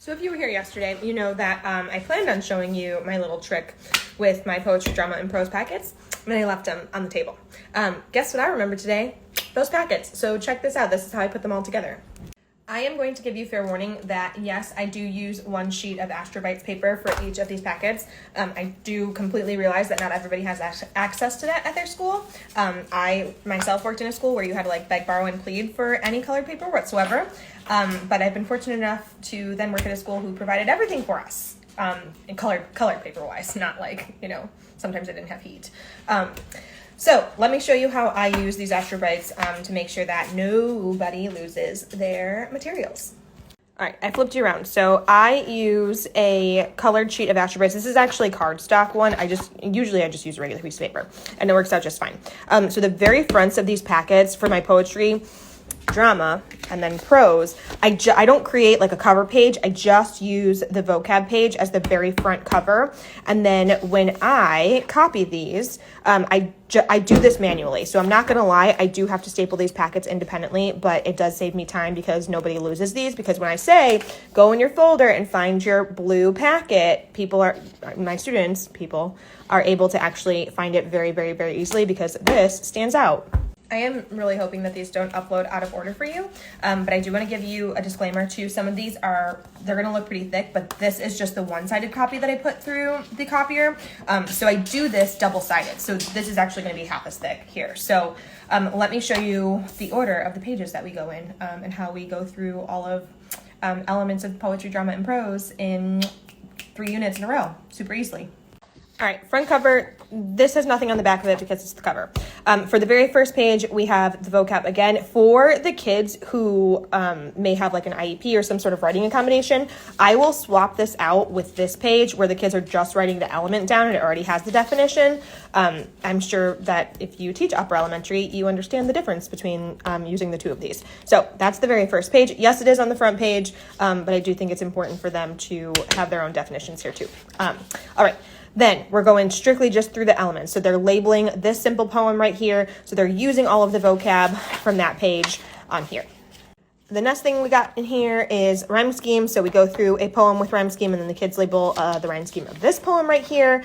So if you were here yesterday, you know that I planned on showing you my little trick with my poetry, drama, and prose packets, and I left them on the table. Guess what I remember today? Those packets. So check this out. This is how I put them all together. I am going to give you fair warning that yes, I do use one sheet of Astrobites paper for each of these packets. I do completely realize that not everybody has access to that at their school. I myself worked in a school where you had to like beg, borrow, and plead for any colored paper whatsoever. But I've been fortunate enough to then work at a school who provided everything for us, in colored paper wise, not like, sometimes I didn't have heat. So let me show you how I use these Astrobites to make sure that nobody loses their materials. All right, I flipped you around. So I use a colored sheet of Astrobites. This is actually cardstock one. Usually I just use a regular piece of paper, and it works out just fine. So the very fronts of these packets for my poetry, drama, and then prose, I don't create like a cover page. I just use the vocab page as the very front cover. And then when I copy these, I do this manually. So I'm not going to lie, I do have to staple these packets independently, but it does save me time because nobody loses these. Because when I say, go in your folder and find your blue packet, people are able to actually find it very, very, very easily because this stands out. I am really hoping that these don't upload out of order for you, but I do want to give you a disclaimer too. Some of these they're going to look pretty thick, but this is just the one-sided copy that I put through the copier. So I do this double-sided. So this is actually going to be half as thick here. So let me show you the order of the pages that we go in and how we go through all of elements of poetry, drama, and prose in 3 units in a row, super easily. All right, front cover, this has nothing on the back of it because it's the cover. For the very first page, we have the vocab again. For the kids who may have like an IEP or some sort of writing accommodation, I will swap this out with this page where the kids are just writing the element down and it already has the definition. I'm sure that if you teach upper elementary, you understand the difference between using the two of these. So that's the very first page. Yes, it is on the front page, but I do think it's important for them to have their own definitions here too. All right. Then we're going strictly just through the elements. So they're labeling this simple poem right here. So they're using all of the vocab from that page on here. The next thing we got in here is rhyme scheme. So we go through a poem with rhyme scheme and then the kids label the rhyme scheme of this poem right here,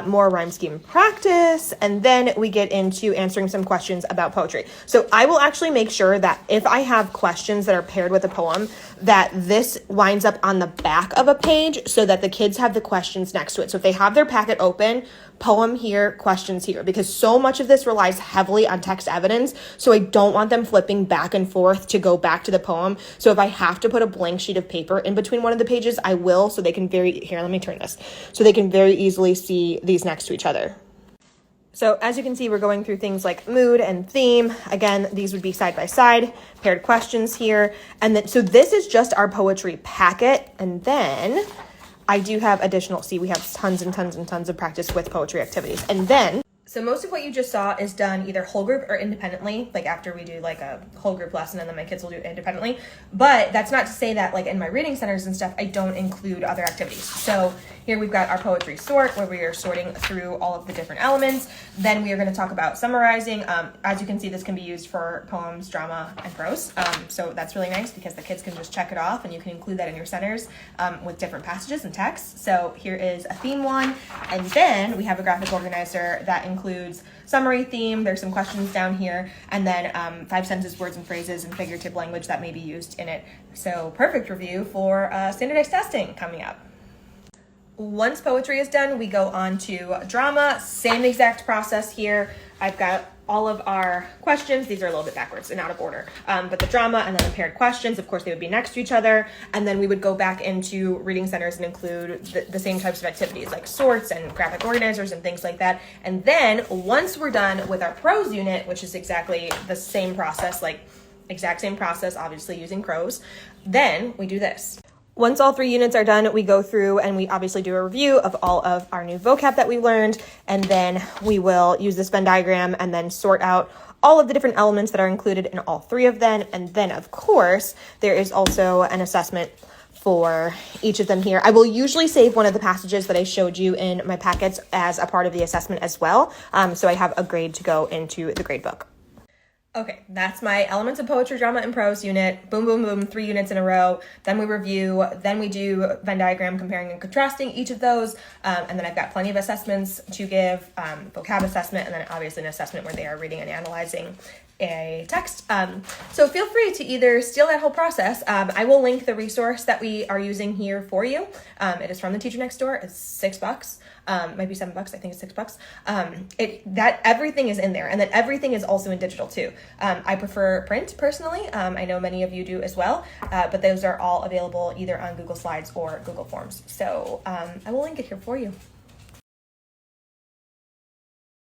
more rhyme scheme practice, and then we get into answering some questions about poetry. So I will actually make sure that if I have questions that are paired with a poem, that this winds up on the back of a page so that the kids have the questions next to it. So if they have their packet open, poem here, questions here, because so much of this relies heavily on text evidence. So I don't want them flipping back and forth to go back to the poem. So if I have to put a blank sheet of paper in between one of the pages, I will, so they can let me turn this, so they can very easily see these next to each other. So as you can see, we're going through things like mood and theme. Again, these would be side by side, paired questions here. And then, so this is just our poetry packet. And then I do have we have tons and tons and tons of practice with poetry activities. And then, so most of what you just saw is done either whole group or independently, like after we do like a whole group lesson and then my kids will do it independently. But that's not to say that like in my reading centers and stuff, I don't include other activities. So here we've got our poetry sort where we are sorting through all of the different elements. Then we are going to talk about summarizing. As you can see, this can be used for poems, drama, and prose. So that's really nice because the kids can just check it off and you can include that in your centers with different passages and texts. So here is a theme one. And then we have a graphic organizer that includes summary, theme, there's some questions down here, and then 5 sentences, words and phrases, and figurative language that may be used in it. So perfect review for standardized testing coming up. Once poetry is done, we go on to drama. Same exact process here. I've got all of our questions. These are a little bit backwards and out of order. But the drama and then the paired questions, of course, they would be next to each other. And then we would go back into reading centers and include the same types of activities like sorts and graphic organizers and things like that. And then once we're done with our prose unit, which is exactly the same process, obviously using prose, then we do this. Once all 3 units are done, we go through and we obviously do a review of all of our new vocab that we learned, and then we will use this Venn diagram and then sort out all of the different elements that are included in all 3 of them. And then, of course, there is also an assessment for each of them here. I will usually save one of the passages that I showed you in my packets as a part of the assessment as well, so I have a grade to go into the grade book. Okay, that's my Elements of Poetry, Drama, and Prose unit. Boom, boom, boom, 3 units in a row. Then we review, then we do Venn diagram comparing and contrasting each of those. And then I've got plenty of assessments to give, vocab assessment, and then obviously an assessment where they are reading and analyzing a text. So feel free to either steal that whole process. I will link the resource that we are using here for you. It is from the Teacher Next Door. It's $6. Might be $7. I think it's $6. That everything is in there, and then everything is also in digital too. I prefer print personally. I know many of you do as well, but those are all available either on Google Slides or Google Forms. So I will link it here for you.